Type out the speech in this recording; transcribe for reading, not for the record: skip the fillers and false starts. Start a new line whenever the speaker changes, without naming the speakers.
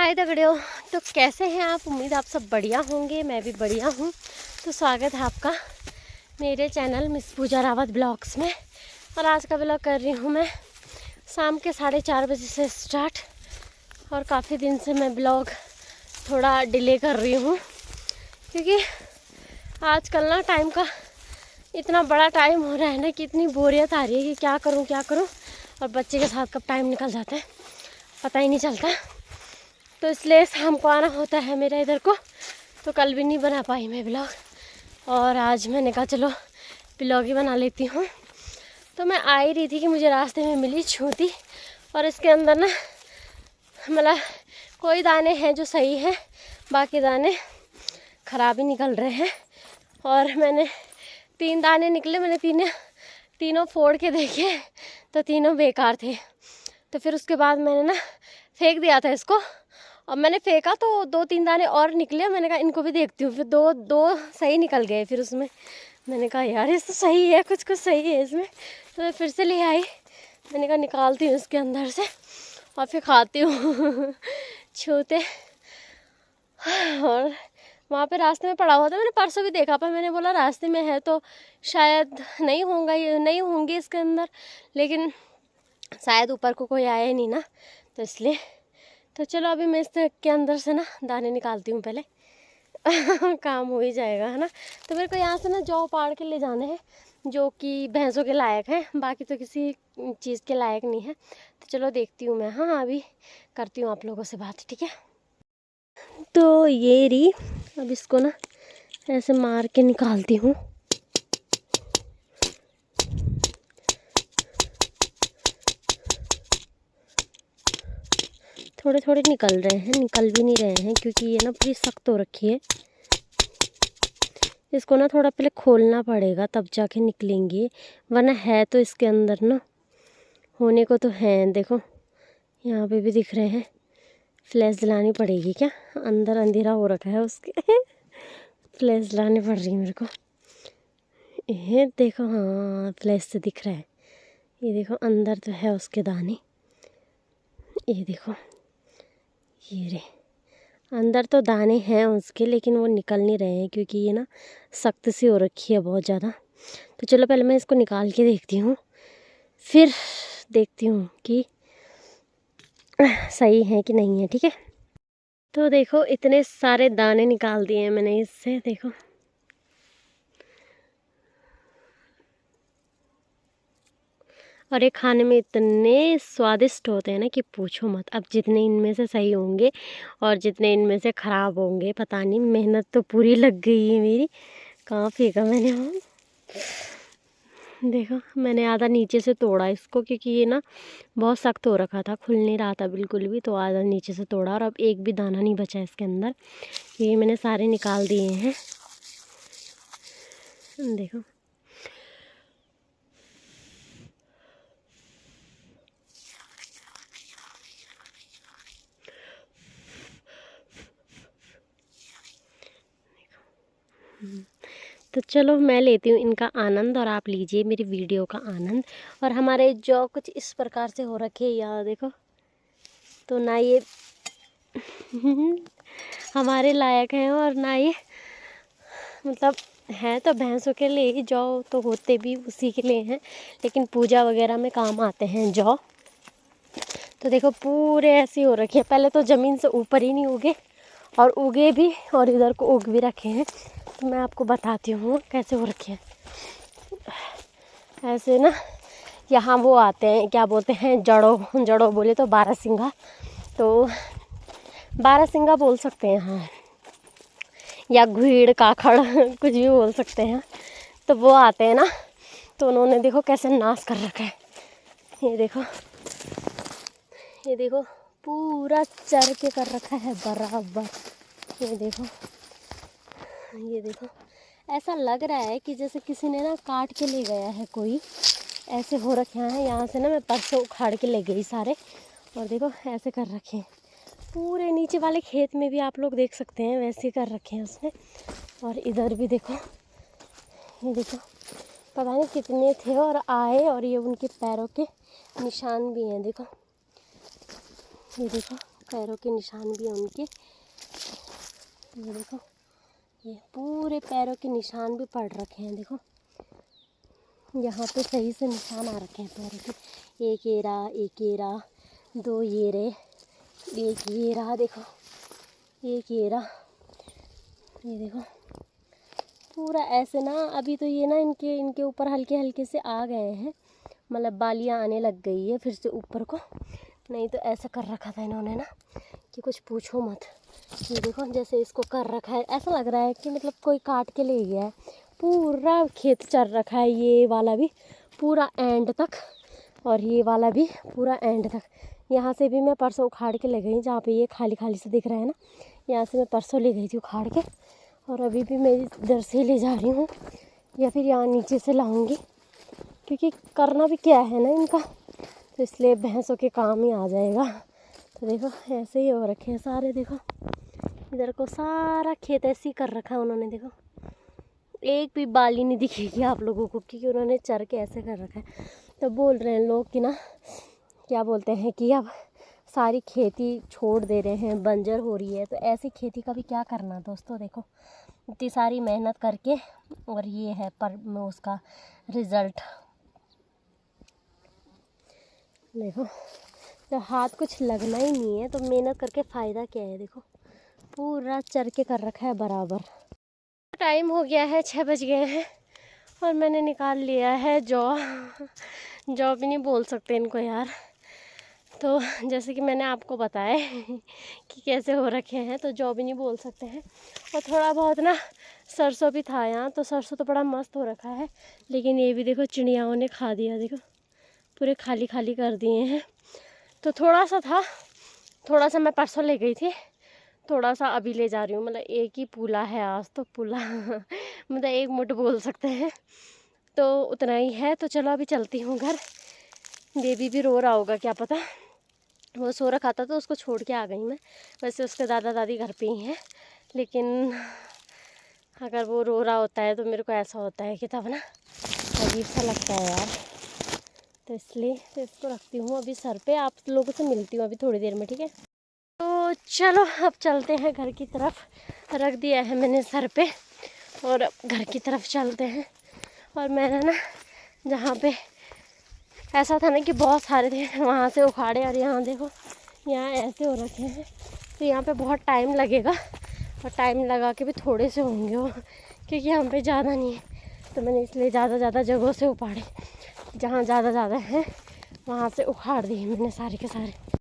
हाय दगड़ियों। तो कैसे हैं आप? उम्मीद आप सब बढ़िया होंगे। मैं भी बढ़िया हूँ। तो स्वागत है आपका मेरे चैनल मिस पूजा रावत ब्लॉग्स में। और आज का ब्लॉग कर रही हूँ मैं शाम के 4:30 बजे से स्टार्ट। और काफ़ी दिन से मैं ब्लॉग थोड़ा डिले कर रही हूँ क्योंकि आजकल ना टाइम का इतना बड़ा टाइम हो रहा है ना कि इतनी बोरियत आ रही है कि क्या करूँ। और बच्चे के साथ कब टाइम निकल जाता है पता ही नहीं चलता। तो इसलिए शाम को आना होता है मेरा इधर को। तो कल भी नहीं बना पाई मैं ब्लॉग, और आज मैंने कहा चलो ब्लॉग ही बना लेती हूँ। तो मैं आ ही रही थी कि मुझे रास्ते में मिली छूती, और इसके अंदर ना मतलब कोई दाने हैं जो सही हैं, बाकी दाने ख़राब ही निकल रहे हैं। और मैंने 3 दाने निकले, मैंने तीनों फोड़ के देखे तो तीनों बेकार थे। तो फिर उसके बाद मैंने ना फेंक दिया था इसको। और मैंने फेंका तो 2-3 दाने और निकले। मैंने कहा इनको भी देखती हूँ। फिर दो सही निकल गए। फिर उसमें मैंने कहा यार ये तो सही है, कुछ सही है इसमें। तो मैं फिर से ले आई। मैंने कहा निकालती हूँ इसके अंदर से और फिर खाती हूँ छूते। और वहाँ पे रास्ते में पड़ा हुआ था, मैंने परसों भी देखा, पर मैंने बोला रास्ते में है तो शायद नहीं होंगे इसके अंदर, लेकिन शायद ऊपर को कोई आया नहीं ना, तो इसलिए। तो चलो अभी मैं इसके अंदर से ना दाने निकालती हूँ पहले काम हो ही जाएगा, है ना। तो मेरे को यहाँ से ना जौ पाड़ के ले जाने हैं जो कि भैंसों के लायक है, बाकी तो किसी चीज़ के लायक नहीं है। तो चलो देखती हूँ मैं। हाँ अभी करती हूँ आप लोगों से बात, ठीक है। तो ये रही, अब इसको ना ऐसे मार के निकालती हूँ। थोड़े थोड़े निकल रहे हैं, निकल भी नहीं रहे हैं क्योंकि ये ना पूरी सख्त हो रखी है। इसको ना थोड़ा पहले खोलना पड़ेगा तब जाके निकलेंगे, वरना है तो इसके अंदर ना होने को तो है। देखो यहाँ पे भी दिख रहे हैं। फ्लैश जलानी पड़ेगी क्या? अंदर अंधेरा हो रखा है उसके फ्लैश जलानी पड़ रही है मेरे को। ये देखो, हाँ फ्लैश से दिख रहा है। ये देखो अंदर तो है उसके दाने। ये देखो ये रे, अंदर तो दाने हैं उसके, लेकिन वो निकल नहीं रहे हैं क्योंकि ये ना सख्त सी हो रखी है बहुत ज़्यादा। तो चलो पहले मैं इसको निकाल के देखती हूँ, फिर देखती हूँ कि सही है कि नहीं है, ठीक है। तो देखो इतने सारे दाने निकाल दिए मैंने इससे, देखो। और ये खाने में इतने स्वादिष्ट होते हैं ना कि पूछो मत। अब जितने इनमें से सही होंगे और जितने इनमें से ख़राब होंगे पता नहीं। मेहनत तो पूरी लग गई है मेरी। कहाँ फेंका मैंने वो, देखो मैंने आधा नीचे से तोड़ा इसको क्योंकि ये ना बहुत सख्त हो रखा था, खुल नहीं रहा था बिल्कुल भी। तो आधा नीचे से तोड़ा और अब एक भी दाना नहीं बचा इसके अंदर। ये मैंने सारे निकाल दिए हैं, देखो। तो चलो मैं लेती हूँ इनका आनंद और आप लीजिए मेरी वीडियो का आनंद। और हमारे जो कुछ इस प्रकार से हो रखे यहाँ देखो, तो ना ये हमारे लायक हैं और ना ये मतलब है तो भैंसों के लिए ही। जौ तो होते भी उसी के लिए हैं, लेकिन पूजा वगैरह में काम आते हैं जौ। तो देखो पूरे ऐसे हो रखे हैं, पहले तो ज़मीन से ऊपर ही नहीं उगे और उगे भी, और इधर को उग भी रखे हैं। तो मैं आपको बताती हूँ कैसे हो रखे हैं। ऐसे ना यहाँ वो आते हैं, क्या बोलते हैं, जड़ों बोले तो बारहसिंगा। तो बारहसिंगा बोल सकते हैं हाँ, या घुईड़ काखड़ कुछ भी बोल सकते हैं। तो वो आते हैं ना, तो उन्होंने देखो कैसे नाश कर रखा है। ये देखो पूरा चर के कर रखा है बराबर। ये देखो ऐसा लग रहा है कि जैसे किसी ने ना काट के ले गया है कोई। ऐसे हो रखे हैं। यहाँ से ना मैं परसों उखाड़ के ले गई सारे, और देखो ऐसे कर रखे हैं। पूरे नीचे वाले खेत में भी आप लोग देख सकते हैं वैसे कर रखे हैं उसने। और इधर भी देखो, ये देखो पता नहीं कितने थे और आए, और ये उनके पैरों के निशान भी हैं। देखो ये देखो पैरों के निशान भी हैं उनके। ये देखो, ये पूरे पैरों के निशान भी पड़ रखे हैं। देखो यहाँ पे सही से निशान आ रखे हैं पैरों के। एक ये रहा, एक ये रहा, 2 ये रहे, एक ये रहा, देखो एक ये रहा, ये देखो पूरा ऐसे ना। अभी तो ये ना इनके ऊपर हल्के हल्के से आ गए हैं, मतलब बालियाँ आने लग गई है फिर से ऊपर को। नहीं तो ऐसा कर रखा था इन्होंने ना कि कुछ पूछो मत। ये देखो जैसे इसको कर रखा है, ऐसा लग रहा है कि मतलब कोई काट के ले गया है। पूरा खेत चर रखा है, ये वाला भी पूरा एंड तक और ये वाला भी पूरा एंड तक। यहाँ से भी मैं परसों उखाड़ के ले गई, जहाँ पे ये खाली खाली से दिख रहा है ना, यहाँ से मैं परसों ले गई थी उखाड़ के। और अभी भी मैं इधर से ले जा रही हूँ या फिर यहाँ नीचे से लाऊंगी, क्योंकि करना भी क्या है ना इनका, तो इसलिए भैंसों के काम ही आ जाएगा। तो देखो ऐसे ही हो रखे हैं सारे। देखो इधर को सारा खेत ऐसे ही कर रखा है उन्होंने। देखो एक भी बाली नहीं दिखेगी आप लोगों को, क्योंकि उन्होंने चर के ऐसे कर रखा है। तो बोल रहे हैं लोग कि ना, क्या बोलते हैं कि अब सारी खेती छोड़ दे रहे हैं, बंजर हो रही है। तो ऐसी खेती का भी क्या करना दोस्तों। देखो इतनी सारी मेहनत करके और ये है पर उसका रिज़ल्ट। देखो जब हाथ कुछ लगना ही नहीं है तो मेहनत करके फ़ायदा क्या है। देखो पूरा चर के कर रखा है बराबर। टाइम हो गया है, 6 बज गए हैं और मैंने निकाल लिया है जौ भी नहीं बोल सकते इनको यार। तो जैसे कि मैंने आपको बताया कि कैसे हो रखे हैं, तो जौ भी नहीं बोल सकते हैं। और थोड़ा बहुत ना सरसों भी था यहाँ, तो सरसों तो बड़ा मस्त हो रखा है। लेकिन ये भी देखो चिड़ियाओं ने खा दिया। देखो पूरे खाली खाली कर दिए हैं। तो थोड़ा सा था, थोड़ा सा मैं परसों ले गई थी, थोड़ा सा अभी ले जा रही हूँ। मतलब एक ही पूला है आज तो, पूला मतलब 1 मुठ बोल सकते हैं, तो उतना ही है। तो चलो अभी चलती हूँ घर। बेबी भी रो रहा होगा क्या पता, वो सो रखा था तो उसको छोड़ के आ गई मैं। वैसे उसके दादा दादी घर पे ही हैं, लेकिन अगर वो रो रहा होता है तो मेरे को ऐसा होता है कि तब ना अजीब सा लगता है यार। तो इसलिए तो इसको रखती हूँ अभी सर पे। आप लोगों से मिलती हूँ अभी थोड़ी देर में, ठीक है। तो चलो अब चलते हैं घर की तरफ। रख दिया है मैंने सर पे और घर की तरफ चलते हैं। और मैंने ना जहाँ पे ऐसा था ना कि बहुत सारे थे, वहाँ से उखाड़े। और यहाँ देखो यहाँ ऐसे हो रखे हैं, तो यहाँ पे बहुत टाइम लगेगा। और टाइम लगा के भी थोड़े से होंगे वो, क्योंकि यहाँ पे ज़्यादा नहीं है। तो मैंने इसलिए ज़्यादा जगहों से उखाड़े, जहाँ ज़्यादा हैं वहाँ से उखाड़ दिए मैंने सारे के सारे।